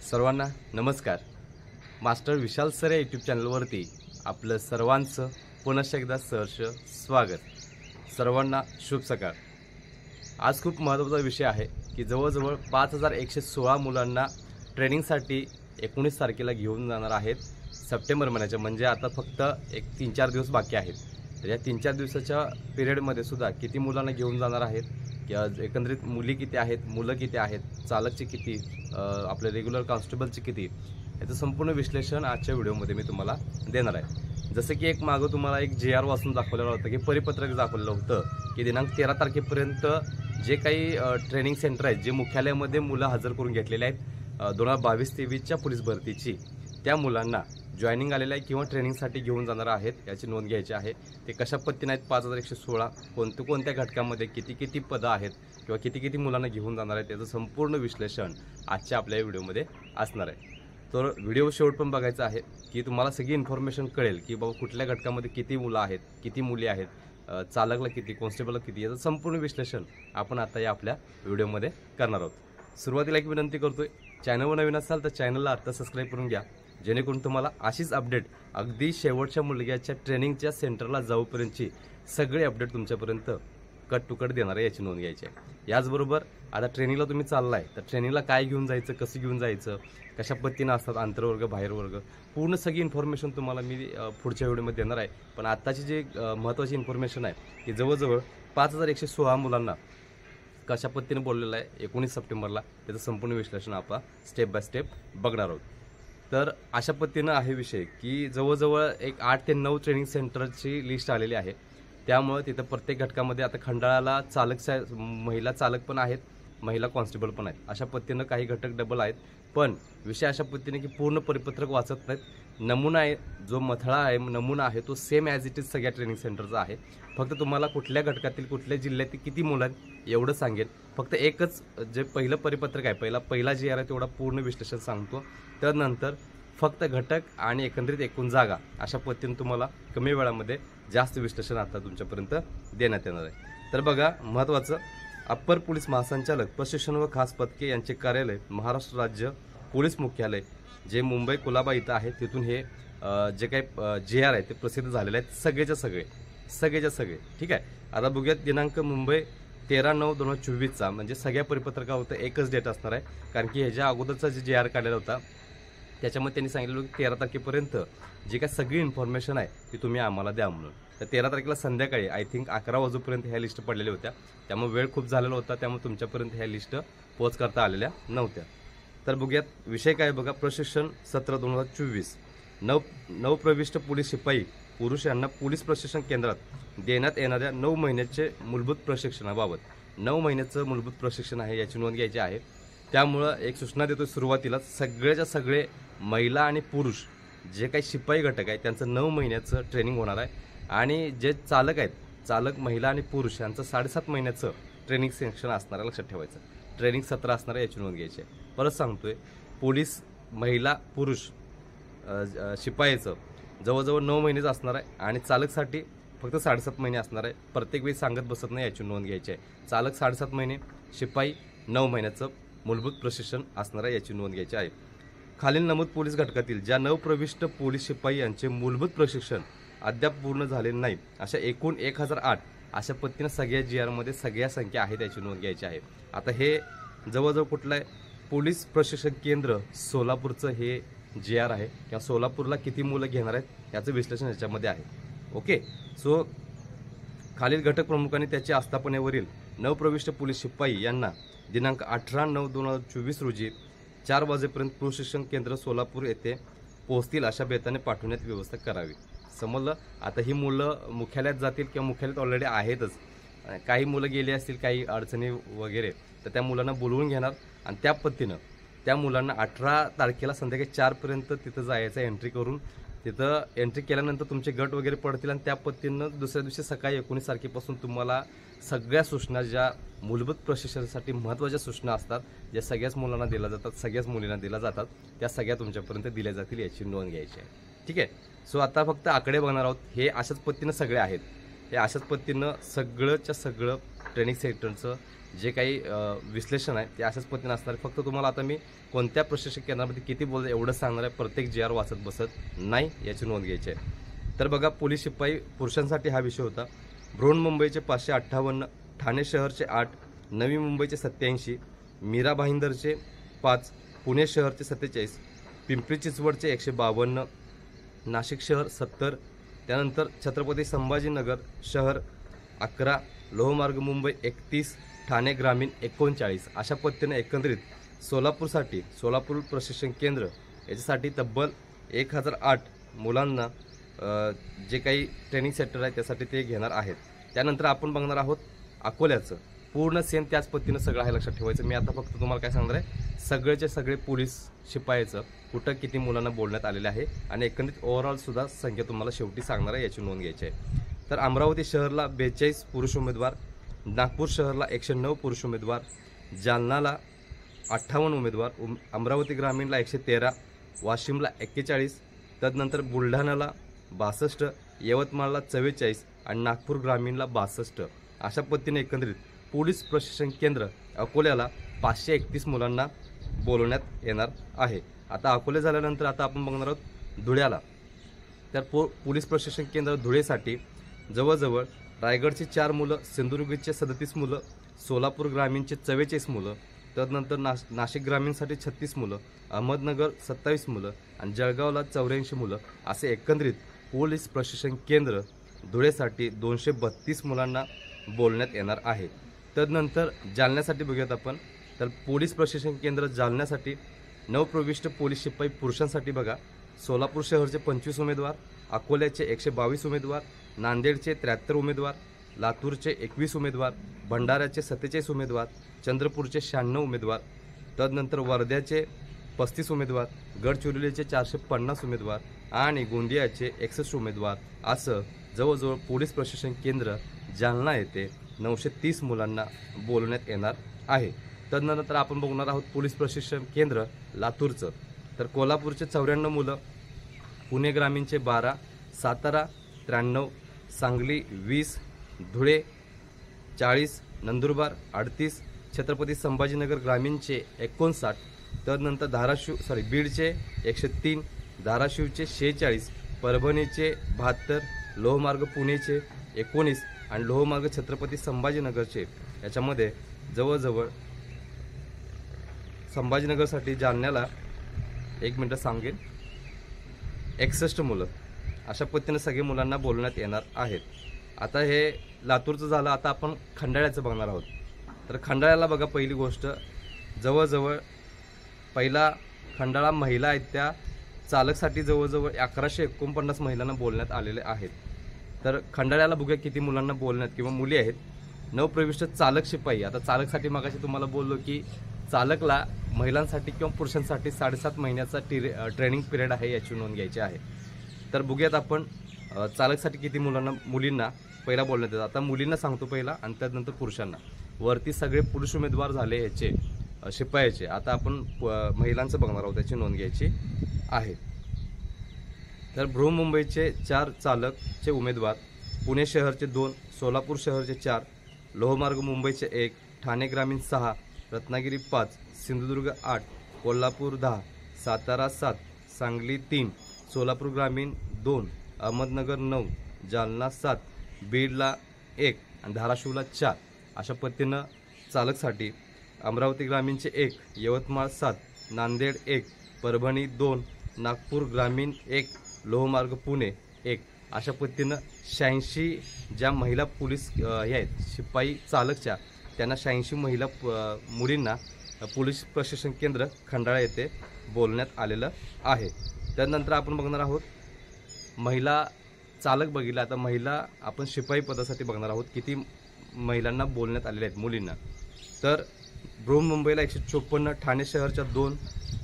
सर्वांना नमस्कार। मास्टर विशाल सर या यूट्यूब चॅनलवरती आपलं सर्वांचं पुन्हा एकदा सहर्ष स्वागत। सर्वांना शुभ सकाळ। आज खूप महत्त्वाचा विषय आहे की जवळजवळ 5116 मुलांना ट्रेनिंगसाठी 19 तारखेला घेऊन जाणार आहेत सप्टेंबर महिन्याच्या, म्हणजे आता फक्त 3-4 दिवस बाकी आहेत। तर या 3-4 दिवसाच्या पिरियडमध्ये सुद्धा किती मुलांना घेऊन जाणार आहेत, एकंदरीत मुली किती आहेत, मुलं किती आहेत, चालकचे किती, आपले रेग्युलर कॉन्स्टेबलचे किती, याचं संपूर्ण विश्लेषण आजच्या व्हिडिओमध्ये मी तुम्हाला देणार आहे। जसं की एक मागं तुम्हाला एक JR वाचून दाखवलेलं होतं की परिपत्रक दाखवलेलं होतं की दिनांक 13 तारखेपर्यंत जे काही ट्रेनिंग सेंटर आहेत, जे मुख्यालयामध्ये मुलं हजर करून घेतलेले आहेत 2022-23च्या पोलीस भरतीची, त्या मुलांना जॉईनिंग आलेलं आहे किंवा ट्रेनिंगसाठी घेऊन जाणार आहेत, याची नोंद घ्यायची आहे। ते कशा पद्धतीने आहेत, 5116 कोणत्या घटकामध्ये किती पदं आहेत किंवा किती मुलांना घेऊन जाणार आहेत, त्याचं संपूर्ण विश्लेषण आजच्या आपल्या व्हिडिओमध्ये असणार आहे। तर व्हिडिओ शेवट पण बघायचा आहे की तुम्हाला सगळी इन्फॉर्मेशन कळेल की बाबा कुठल्या घटकामध्ये किती मुलं आहेत, किती मुली आहेत, चालकला किती, कॉन्स्टेबलला किती, याचं संपूर्ण विश्लेषण आपण आता या आपल्या व्हिडिओमध्ये करणार आहोत। सुरुवातीला एक विनंती करतोय, चॅनलवर नवीन असाल तर चॅनलला आता सबस्क्राईब करून घ्या, जेणेकरून तुम्हाला अशीच अपडेट अगदी शेवटच्या मुलग्याच्या ट्रेनिंगच्या सेंटरला जाऊपर्यंतची सगळे अपडेट तुमच्यापर्यंत कट टू कट देणार आहे, याची नोंद घ्यायची आहे। याचबरोबर आता ट्रेनिंगला तुम्ही चाललाय तर ट्रेनिंगला काय घेऊन जायचं, कसं घेऊन जायचं, कशा पद्धतीनं असतात, आंतरवर्ग बाहेरवर्ग, पूर्ण सगळी इन्फॉर्मेशन तुम्हाला मी पुढच्या व्हिडिओमध्ये देणार आहे। पण आत्ताची जी महत्त्वाची इन्फॉर्मेशन आहे की जवळजवळ 5116 मुलांना कशा पद्धतीने बोललेलं आहे 19 सप्टेंबरला, त्याचं संपूर्ण विश्लेषण आपण स्टेप बाय स्टेप बघणार आहोत। तर अशा पद्धतीनं आहे विषय की जवळजवळ एक 8 ते 9 ट्रेनिंग सेंटरची लिस्ट आलेली आहे। त्यामुळे तिथं प्रत्येक घटकामध्ये आता खंडाळाला महिला चालक पण आहेत, महिला कॉन्स्टेबल पण आहेत, अशा पद्धतीनं काही घटक डबल आहेत। पण विषय अशा पद्धतीने की पूर्ण परिपत्रक वाचत नाहीत, नमुना आहे, जो मथळा आहे, नमुना आहे तो सेम ॲज इट इज सगळ्या ट्रेनिंग सेंटरचा आहे। फक्त तुम्हाला कुठल्या घटकातील कुठल्या जिल्ह्यातील किती मुलं आहेत एवढं सांगेल। फक्त एकच जे पहिलं परिपत्रक आहे, पहिला JR आहे तेवढा पूर्ण विश्लेषण सांगतो, त्यानंतर फक्त घटक आणि एकंदरीत एकूण जागा, अशा पद्धतीने तुम्हाला कमी वेळामध्ये जास्त विश्लेषण आता तुमच्यापर्यंत देण्यात येणार आहे। तर बघा, महत्त्वाचं, अप्पर पोलीस महासंचालक प्रशिक्षण व खास पथके यांचे कार्यालय महाराष्ट्र राज्य पोलीस मुख्यालय जे मुंबई कुलाबा इथं आहे, तिथून हे जे काही JR आहे ते प्रसिद्ध झालेले आहेत सगळेच्या सगळे। ठीक आहे, आता बघूयात दिनांक मुंबई 13/9/2024चा, म्हणजे सगळ्या परिपत्रकावर एकच डेट असणार आहे, कारण की ह्याच्या अगोदरचा जे JR काढलेला होता त्याच्यामध्ये त्यांनी सांगितलं की 13 तारखेपर्यंत जी काय सगळी इन्फॉर्मेशन आहे ती तुम्ही आम्हाला द्या म्हणून। तर 13 तारखेला संध्याकाळी आय थिंक 11 वाजेपर्यंत ह्या लिस्ट पडलेल्या होत्या, त्यामुळे वेळ खूप झालेला होता, त्यामुळे तुमच्यापर्यंत ह्या लिस्ट पोच करता आलेल्या नव्हत्या। तर बघूयात विषय काय बघा, प्रशिक्षण सत्र 2024 नवप्रविष्ट पोलीस शिपाई पुरुष यांना पोलीस प्रशिक्षण केंद्रात देण्यात येणाऱ्या 9 महिन्याचे मूलभूत प्रशिक्षणाबाबत, 9 महिन्याचं मूलभूत प्रशिक्षण आहे, याची नोंद घ्यायची आहे। त्यामुळं एक सूचना देतो, सुरुवातीला सगळे महिला आणि पुरुष जे काही शिपाई घटक आहे त्यांचं 9 महिन्याचं ट्रेनिंग होणार आहे, आणि जे चालक आहेत, चालक महिला आणि पुरुष यांचं 7.5 महिन्याचं ट्रेनिंग सेक्शन असणार आहे, लक्षात ठेवायचं, ट्रेनिंग सत्र असणार आहे, याची नोंद घ्यायची आहे। परत सांगतोय, पोलीस महिला पुरुष शिपाईचं जवळजवळ 9 महिनेच असणार आहे, आणि चालकसाठी फक्त 7.5 महिने असणार आहे। प्रत्येक वेळी सांगत बसत नाही, याची नोंद घ्यायची आहे। चालक 7.5 महिने, शिपाई 9 महिन्याचं मूलभूत प्रशिक्षण असणार आहे, याची नोंद घ्यायची आहे। खालील नमूद पोलीस घटकातील ज्या नवप्रविष्ट पोलीस शिपाई यांचे मूलभूत प्रशिक्षण अद्याप पूर्ण झाले नाही अशा एकूण 1008 अशा पद्धतीनं सगळ्या JRमध्ये सगळ्या संख्या आहेत, याची नोंद घ्यायची आहे। आता हे जवळजवळ कुठलं आहे, पोलीस प्रशिक्षण केंद्र सोलापूरचं हे JR आहे, किंवा सोलापूरला किती मुलं घेणार आहेत याचं विश्लेषण याच्यामध्ये आहे। ओके, सो खालील घटक प्रमुखांनी त्याच्या आस्थापनेवरील नवप्रविष्ट पोलीस शिपाई यांना दिनांक 18/9/2024 रोजी 4 वाजेपर्यंत प्रशिक्षण केंद्र सोलापूर येथे पोहोचतील अशा बेताने पाठवण्यात व्यवस्था करावी। समजलं? आता ही मुलं मुख्यालयात जातील किंवा मुख्यालयात ऑलरेडी आहेतच, काही मुलं गेली असतील काही अडचणी वगैरे, तर त्या मुलांना बोलवून घेणार, आणि त्या पद्धतीनं त्या मुलांना 18 तारखेला संध्याकाळी 4पर्यंत तिथं जायचं, एंट्री करून तिथं एंट्री केल्यानंतर तुमचे गट वगैरे पडतील, आणि त्या पद्धतीनं दुसऱ्या दिवशी सकाळी 19 तारखेपासून तुम्हाला सगळ्या सूचना, ज्या मूलभूत प्रशिक्षणासाठी महत्त्वाच्या सूचना असतात, ज्या सगळ्याच मुलांना दिल्या जातात, सगळ्याच मुलींना दिल्या जातात, त्या सगळ्या तुमच्यापर्यंत दिल्या जातील, याची नोंद घ्यायची आहे। ठीक आहे, सो आता फक्त आकडे बघणार आहोत, हे अशाच पद्धतीनं सगळे आहेत, हे अशाच पद्धतीनं सगळं ट्रेनिंग सेंटरचं जे काही विश्लेषण आहे ते अशाच पद्धतीने असणार आहे। फक्त तुम्हाला आता मी कोणत्या प्रशिक्षण केंद्रामध्ये किती बोलतो एवढं सांगणार आहे, प्रत्येक GR वाचत बसत नाही, याची नोंद घ्यायची आहे। तर बघा, पोलीस शिपाई पुरुषांसाठी हा विषय होता। बृहन्मुंबईचे 558, ठाणे शहरचे 8, नवी मुंबईचे 87, मीरा भाईंदरचे 5, पुणे शहरचे 47, पिंपरी चिंचवडचे 152, नाशिक शहर 70, त्यानंतर छत्रपती संभाजीनगर शहर 11, लोहमार्ग मुंबई 31, ठाणे ग्रामीण 39, अशा पद्धतीने एकंदरीत सोलापूरसाठी सोलापूर प्रशिक्षण केंद्र याच्यासाठी तब्बल 1008 मुलांना जे काही ट्रेनिंग सेंटर आहे त्यासाठी ते घेणार आहेत। त्यानंतर आपण बघणार आहोत अकोल्याचं, पूर्ण सेम त्याच पद्धतीनं सगळं आहे, लक्षात ठेवायचं। मी आता फक्त तुम्हाला काय सांगणार आहे, सगळेचे सगळे पोलीस शिपायाचं कुठं किती मुलांना बोलण्यात आलेले आहे आणि एकंदरीत ओव्हरऑल सुद्धा संख्या तुम्हाला शेवटी सांगणार आहे, याची नोंद घ्यायची आहे। तर अमरावती शहरला 42 पुरुष उमेदवार, नागपूर शहरला 109 पुरुष उमेदवार, जालनाला 58 उमेदवार, अमरावती ग्रामीणला 113, वाशिमला 41, तदनंतर बुलढाण्याला 62, यवतमाळला 44 आणि नागपूर ग्रामीणला 62, अशा पद्धतीने एकंदरीत पोलीस प्रशिक्षण केंद्र अकोल्याला 531 मुलांना बोलवण्यात येणार आहे। आता अकोले झाल्यानंतर आता आपण बघणार आहोत धुळ्याला। तर पोलीस प्रशिक्षण केंद्र धुळेसाठी जवळजवळ रायगडची 4 मुलं, सिंधुदुर्गचे 37 मुलं, सोलापूर ग्रामीणचे 44 मुलं, तदनंतर नाशिक ग्रामीणसाठी 36 मुलं, अहमदनगर 27 मुलं आणि जळगावला 84 मुलं, असे एकंदरीत पोलीस प्रशिक्षण केंद्र धुळेसाठी 232 मुलांना बोलण्यात येणार आहे। तदनंतर जालन्यासाठी बघूयात आपण, तर पोलीस प्रशिक्षण केंद्र जालन्यासाठी नवप्रविष्ट पोलीस शिपाई पुरुषांसाठी बघा, सोलापूर शहरचे 25 उमेदवार, अकोल्याचे 122 उमेदवार, नांदेडचे 73 उमेदवार, लातूरचे 21 उमेदवार, भंडाऱ्याचे 47 उमेदवार, चंद्रपूरचे 96 उमेदवार, तदनंतर वर्ध्याचे 35 उमेदवार, गडचिरोलीचे 450 उमेदवार आणि गोंदियाचे 61 उमेदवार, असं जवळजवळ पोलीस प्रशिक्षण केंद्र जालना येथे 930 मुलांना बोलवण्यात येणार आहे। तदनंतर आपण बघणार आहोत पोलीस प्रशिक्षण केंद्र लातूरचं, तर कोल्हापूरचे 94 मुलं, पुणे ग्रामीणचे 12, सातारा 93, सांगली 20, धुळे 40, नंदुरबार 38, छत्रपती संभाजीनगर ग्रामीणचे 59, तदनंतर बीडचे 103, धाराशिवचे 46, परभणीचे 72, लोहमार्ग पुणेचे 19 आणि लोहमार्ग छत्रपती संभाजीनगरचे, याच्यामध्ये जवळजवळ संभाजीनगरसाठी जालन्याला 1 मिनिट सांगेन 61 मुलं, अशा पद्धतीने सगळे मुलांना बोलण्यात येणार आहेत। आता हे लातूरचं झालं, आता आपण खंडाळ्याचं बघणार आहोत। तर खंडाळ्याला बघा, पहिली गोष्ट जवळजवळ पहिला खंडाळा महिला आहेत त्या चालकसाठी जवळजवळ 1149 महिलांना बोलण्यात आलेले आहेत। तर खंडाळ्याला बघूया किती मुलांना बोलण्यात किंवा मुली आहेत। नवप्रविष्ट चालक शिपाई, आता चालकसाठी मागाशी तुम्हाला बोललो की चालकला महिलांसाठी किंवा पुरुषांसाठी 7.5 महिन्याचा ट्रेनिंग पिरियड आहे, याची नोंद घ्यायची आहे। तर बघूयात आपण चालकसाठी किती मुलींना पहिला बोलण्यात येतं। आता मुलींना सांगतो पहिला आणि त्यानंतर पुरुषांना। वरती सगळे पुरुष उमेदवार झाले याचे शिपायाचे, आता आपण महिलांचं बघणार आहोत, त्याची नोंद घ्यायची आहे। तर बृहन्मुंबईचे 4 चालकचे उमेदवार, पुणे शहरचे 2, सोलापूर शहरचे 4, लोहमार्ग मुंबईचे 1, ठाणे ग्रामीण 6, रत्नागिरी 5, सिंधुदुर्ग 8, कोल्हापूर 10, सातारा 7, सांगली 3, सोलापूर ग्रामीण 2, अहमदनगर 9, जालना 7, बीडला 1 आणि धाराशिवला 4, अशा पद्धतीनं चालकसाठी अमरावती ग्रामीणचे 1, यवतमाळ 7, नांदेड 1, परभणी 2, नागपूर ग्रामीण 1, लोहमार्ग पुणे 1, अशा पद्धतीनं 86 ज्या महिला पोलीस हे आहेत शिपाई चालकच्या, त्यांना 86 महिला मुलींना पोलीस प्रशिक्षण केंद्र खंडाळा येथे बोलण्यात आलेलं आहे। त्यानंतर आपण बघणार आहोत महिला चालक बघितला, आता महिला आपण शिपाई पदासाठी बघणार आहोत किती महिलांना बोलण्यात आलेल्या आहेत मुलींना। तर बृहन्मुंबईला 154, ठाणे शहरच्या 2,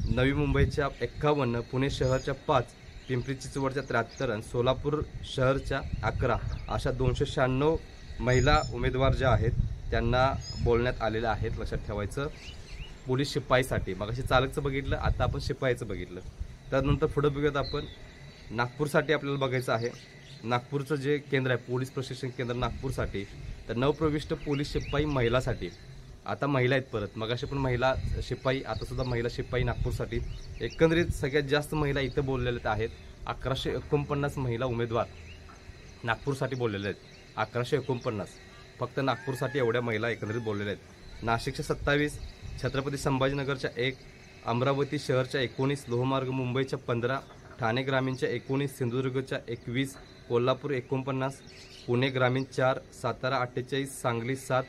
नवी मुंबईच्या 51, पुणे शहरच्या 5, पिंपरी चिंचवडच्या 73 आणि सोलापूर शहरच्या 11, अशा 296 महिला उमेदवार ज्या आहेत त्यांना बोलण्यात आलेल्या आहेत, लक्षात ठेवायचं। पोलीस शिपाईसाठी मगाशी चालकचं बघितलं, आता आपण शिपाईचं बघितलं। त्यानंतर पुढे बघूयात आपण नागपूरसाठी आपल्याला बघायचं आहे। नागपूरचं जे केंद्र आहे पोलीस प्रशिक्षण केंद्र नागपूरसाठी, तर नवप्रविष्ट पोलीस शिपाई महिलासाठी आता महिला आहेत परत, मगाशी पण महिला शिपाई, आता सुद्धा महिला शिपाई नागपूरसाठी. एकंदरीत सगळ्यात जास्त महिला इथं बोललेल्या आहेत. 1149 महिला उमेदवार नागपूरसाठी बोललेले आहेत. 1149 फक्त नागपूरसाठी एवढ्या महिला एकंदरीत बोललेल्या आहेत. नाशिकच्या 27, छत्रपती संभाजीनगरच्या 1, अमरावती शहरच्या 19, लोहमार्ग मुंबईच्या 15, ठाणे ग्रामीणच्या 19, सिंधुदुर्गच्या 21, कोल्हापूर 49, पुणे ग्रामीण 4, सातारा 48, सांगली 7,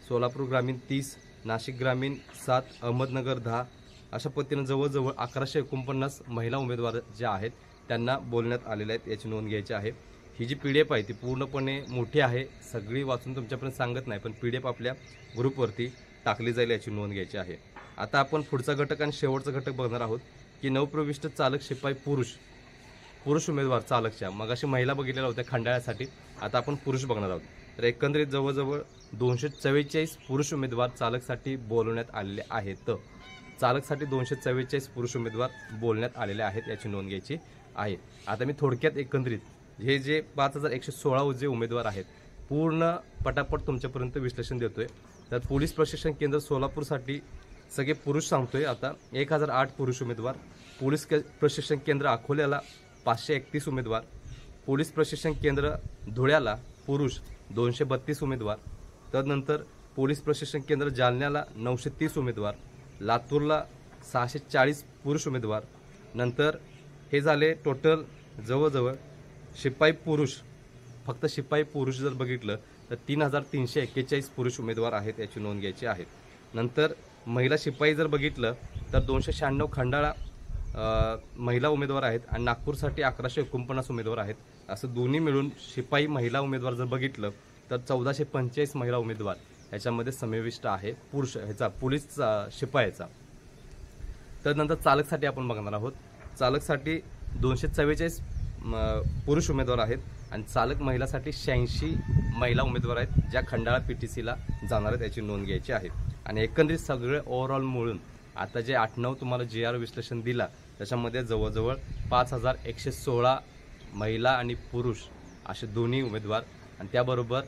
सोलापूर ग्रामीण 30, नाशिक ग्रामीण 7, अहमदनगर 10. अशा पद्धतीनं जवळजवळ 1149 महिला उमेदवार ज्या आहेत त्यांना बोलण्यात आलेल्या आहेत, याची नोंद घ्यायची आहे. ही जी PDF आहे ती पूर्णपणे मोठी आहे, सगळी वाचून तुमच्यापर्यंत सांगत नाही, पण PDF आपल्या ग्रुपवरती टाकली जाईल, याची नोंद घ्यायची आहे. आता आपण पुढचा घटक आणि शेवटचा घटक बघणार आहोत की नवप्रविष्ट चालक शिपाई पुरुष उमेदवार चालकच्या. मगाशी महिला बघितलेल्या होत्या खंडाळ्यासाठी, आता आपण पुरुष बघणार आहोत. तर एकंदरीत जवळजवळ 244 पुरुष उमेदवार चालकसाठी बोलवण्यात आलेले आहेत. चालकसाठी 244 पुरुष उमेदवार बोलण्यात आलेले आहेत, याची नोंद घ्यायची आहे. आता मी थोडक्यात एकंदरीत हे जे 5116 जे उमेदवार आहेत पूर्ण पटापट तुमच्यापर्यंत विश्लेषण देतोय. तर पोलीस प्रशिक्षण केंद्र सोलापूरसाठी सगळे पुरुष सांगतोय. आता 1008 पुरुष उमेदवार. पोलीस प्रशिक्षण केंद्र अकोल्याला 531 उमेदवार. पोलीस प्रशिक्षण केंद्र धुळ्याला पुरुष 232 उमेदवार. त्यानंतर पोलीस प्रशिक्षण केंद्र जालन्याला 930 उमेदवार. लातूरला 640 पुरुष उमेदवार. नंतर हे झाले टोटल जवळजवळ शिपाई पुरुष, फक्त शिपाई पुरुष जर बघितलं तर 3341 पुरुष उमेदवार आहेत, याची नोंद घ्यायची आहे. नंतर महिला शिपाई जर बघितलं तर 296 खंडाळा महिला उमेदवार आहेत आणि नागपूरसाठी 1149 उमेदवार आहेत. असं दोन्ही मिळून शिपाई महिला उमेदवार जर बघितलं तर 1445 महिला उमेदवार याच्यामध्ये समाविष्ट आहे पुरुष ह्याचा पोलीस शिपायाचा. त्यानंतर चालकसाठी आपण बघणार आहोत. चालकसाठी 244 पुरुष उमेदवार आहेत आणि चालक महिलासाठी 86 महिला उमेदवार आहेत, ज्या खंडाळा PTCला जाणार आहेत, याची नोंद घ्यायची आहे. आणि एकंदरीत सगळे ओव्हरऑल मिळून आता जे 8-9 तुम्हाला GR विश्लेषण दिला त्याच्यामध्ये जवळजवळ 5116 महिला आणि पुरुष असे दोन्ही उमेदवार आणि त्याबरोबर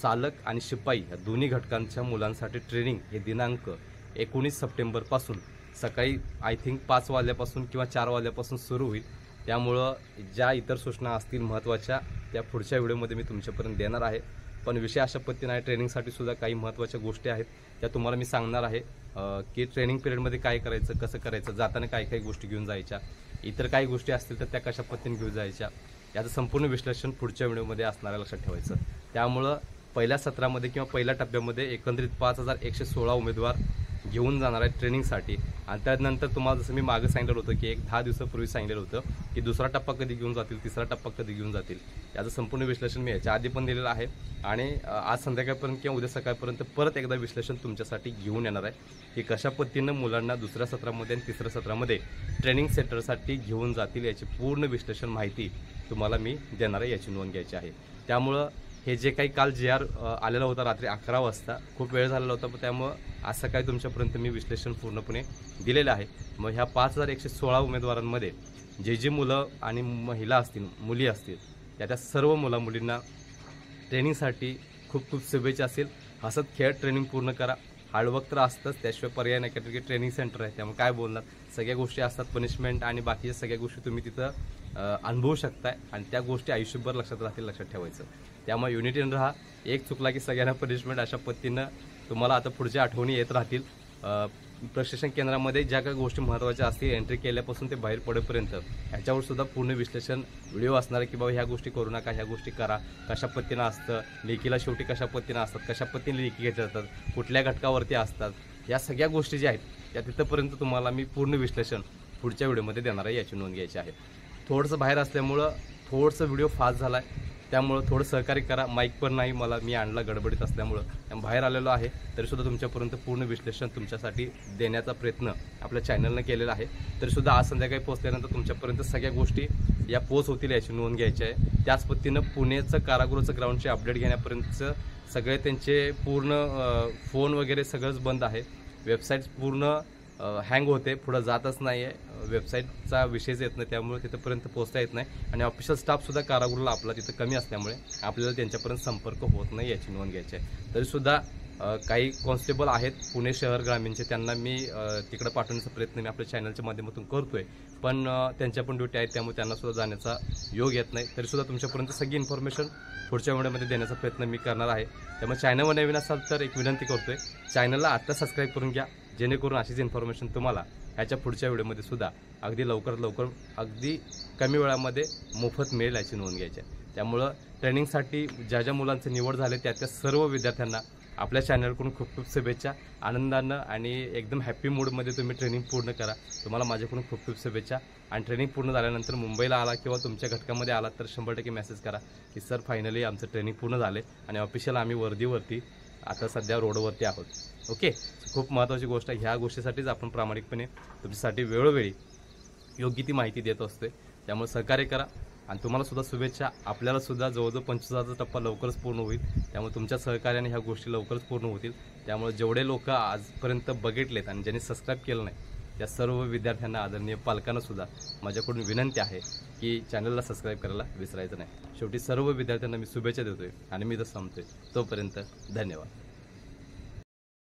चालक आणि शिपाई या दोन्ही घटकांच्या मुलांसाठी ट्रेनिंग हे दिनांक 19 सप्टेंबरपासून सकाळी आय थिंक 5 वाजल्यापासून किंवा 4 वाजल्यापासून सुरू होईल. त्यामुळं ज्या इतर सूचना असतील महत्त्वाच्या त्या पुढच्या व्हिडिओमध्ये मी तुमच्यापर्यंत देणार आहे. पण विषय अशा पद्धतीने आहे, ट्रेनिंगसाठी सुद्धा काही महत्त्वाच्या गोष्टी आहेत त्या तुम्हाला मी सांगणार आहे की ट्रेनिंग पिरियडमध्ये काय करायचं, कसं करायचं, जाताना काय काही गोष्टी घेऊन जायच्या, इतर काही गोष्टी असतील तर त्या कशा पद्धतीने घेऊन जायच्या, याचं संपूर्ण विश्लेषण पुढच्या व्हिडिओमध्ये असणाऱ्या लक्षात ठेवायचं. त्यामुळं पहिल्या सत्रामध्ये किंवा पहिल्या टप्प्यामध्ये एकंदरीत 5116 उमेदवार घेऊन जाणार आहेत ट्रेनिंगसाठी. आणि त्यानंतर तुम्हाला जसं मी मागे सांगितलं होतं की 10 दिवसापूर्वी सांगितलं होतं की दुसरा टप्पा कधी घेऊन जातील, तिसरा टप्पा कधी घेऊन जातील, याचं संपूर्ण विश्लेषण मी याच्या आधी पण दिलेलं आहे. आणि आज संध्याकाळपर्यंत किंवा उद्या सकाळपर्यंत परत एकदा विश्लेषण तुमच्यासाठी घेऊन येणार आहे की कशा पद्धतीनं मुलांना दुसऱ्या सत्रामध्ये आणि तिसऱ्या सत्रामध्ये ट्रेनिंग सेंटरसाठी घेऊन जातील, याची पूर्ण विश्लेषण माहिती तुम्हाला मी देणार आहे, याची नोंद घ्यायची आहे. त्यामुळं हे जे काही काल GR आलेला होता रात्री 11 वाजता, खूप वेळ झालेला होता, त्यामुळं आज सकाळी तुमच्यापर्यंत मी विश्लेषण पूर्णपणे दिलेलं आहे. मग ह्या 5116 उमेदवारांमध्ये जे मुलं आणि महिला असतील, मुली असतील, त्या सर्व मुलींना ट्रेनिंगसाठी खूप शुभेच्छा असेल. हसत खेळत ट्रेनिंग पूर्ण करा. हार्डवर्क तर असतंच, त्याशिवाय पर्याय नाही, कारण की ट्रेनिंग सेंटर आहे, त्यामुळे काय बोलणार, सगळ्या गोष्टी असतात, पनिशमेंट आणि बाकीच्या सगळ्या गोष्टी तुम्ही तिथं अनुभवू शकताय आणि त्या गोष्टी आयुष्यभर लक्षात राहतील, लक्षात ठेवायचं. त्यामुळे युनिटीन राहा. एक चुकला की सगळ्यांना पनिशमेंट, अशा पद्धतीनं तुम्हाला आता पुढच्या आठवणी येत राहतील. प्रशिक्षण केंद्रामध्ये ज्या काही गोष्टी महत्त्वाच्या असतील एंट्री केल्यापासून ते बाहेर पडेपर्यंत ह्याच्यावर सुद्धा पूर्ण विश्लेषण व्हिडिओ असणार आहे की बाबा ह्या गोष्टी करू नका, ह्या गोष्टी करा, कशा पद्धतीनं असतं, लेखीला शेवटी कशा पद्धतीनं असतात, कशा पद्धतीने लेखी घेतल्या जातात, कुठल्या घटकावरती असतात, या सगळ्या गोष्टी ज्या आहेत त्या तिथंपर्यंत तुम्हाला मी पूर्ण विश्लेषण पुढच्या व्हिडिओमध्ये देणार आहे, याची नोंद घ्यायची आहे. थोडंसं बाहेर असल्यामुळं थोडंसं व्हिडिओ फास्ट झाला आहे, त्यामुळं थोडं सहकार्य करा. माईक पण नाही, मला मी आणला गडबडीत असल्यामुळं बाहेर आलेलो आहे, तरीसुद्धा तुमच्यापर्यंत पूर्ण विश्लेषण तुमच्यासाठी देण्याचा प्रयत्न आपल्या चॅनलनं केलेला आहे. तरीसुद्धा आज संध्याकाळी पोहोचल्यानंतर तुमच्यापर्यंत सगळ्या गोष्टी या पोच होतील, याची नोंद घ्यायची आहे. त्याच पद्धतीनं पुण्याचं कारागृहाचं ग्राउंडचे अपडेट घेण्यापर्यंतचं सगळे त्यांचे पूर्ण फोन वगैरे सगळंच बंद आहे. वेबसाईट पूर्ण हँग होते, पुढं जातच नाही आहे, वेबसाईटचा विषयच येत नाही, त्यामुळे तिथंपर्यंत पोहोचता येत नाही. आणि ऑफिशियल स्टाफसुद्धा कारागृहाला आपला तिथं कमी असल्यामुळे आपल्याला त्यांच्यापर्यंत संपर्क होत नाही, याची नोंद घ्यायची आहे. तरीसुद्धा काही कॉन्स्टेबल आहेत पुणे शहर ग्रामीणचे, त्यांना मी तिकडे पाठवण्याचा प्रयत्न मी आपल्या चॅनलच्या माध्यमातून करतोय, पण त्यांच्या पण ड्युटी आहेत, त्यामुळे त्यांना सुद्धा जाण्याचा योग येत नाही. तरीसुद्धा तुमच्यापर्यंत सगळी इन्फॉर्मेशन पुढच्या व्हिडिओमध्ये देण्याचा प्रयत्न मी करणार आहे. त्यामुळे चॅनलवर नवीन असाल तर एक विनंती करतोय, चॅनलला आत्ता सबस्क्राईब करून घ्या, जेणेकरून अशीच इन्फॉर्मेशन तुम्हाला ह्याच्या पुढच्या व्हिडिओमध्ये सुद्धा अगदी लवकरात लवकर अगदी कमी वेळामध्ये मोफत मिळेल याची नोंद घ्यायची आहे. त्यामुळं ट्रेनिंगसाठी ज्या ज्या मुलांचे निवड झाले त्या सर्व विद्यार्थ्यांना आपल्या चॅनलकडून खूप खूप शुभेच्छा. आनंदानं आणि एकदम हॅप्पी मूडमध्ये तुम्ही ट्रेनिंग पूर्ण करा. तुम्हाला माझ्याकडून खूप खूप शुभेच्छा. आणि ट्रेनिंग पूर्ण झाल्यानंतर मुंबईला आला किंवा तुमच्या घटकामध्ये आला तर 100% मेसेज करा की सर फायनली आमचं ट्रेनिंग पूर्ण झाले आणि ऑफिशियल आम्ही वर्दीवरती आता सध्या रोडवरती आहोत. ओके, खूप महत्त्वाची गोष्ट आहे. ह्या गोष्टीसाठीच आपण प्रामाणिकपणे तुमच्यासाठी वेळोवेळी योग्य ती माहिती देत असतोय. त्यामुळे सहकार्य करा आणि तुम्हाला सुद्धा शुभेच्छा. आपल्याला सुद्धा जवळजवळ 25,000चा टप्पा लवकरच पूर्ण होईल. त्यामुळे तुमच्या सहकार्याने ह्या गोष्टी लवकरच पूर्ण होतील. त्यामुळे जेवढे लोक आजपर्यंत बघितलेत आणि ज्यांनी सबस्क्राईब केलं नाही त्या सर्व विद्यार्थ्यांना, आदरणीय पालकांना सुद्धा माझ्याकडून विनंती आहे की चॅनलला सबस्क्राईब करायला विसरायचं नाही. शेवटी सर्व विद्यार्थ्यांना मी शुभेच्छा देतोय आणि मी जसं सांगतोय तोपर्यंत धन्यवाद.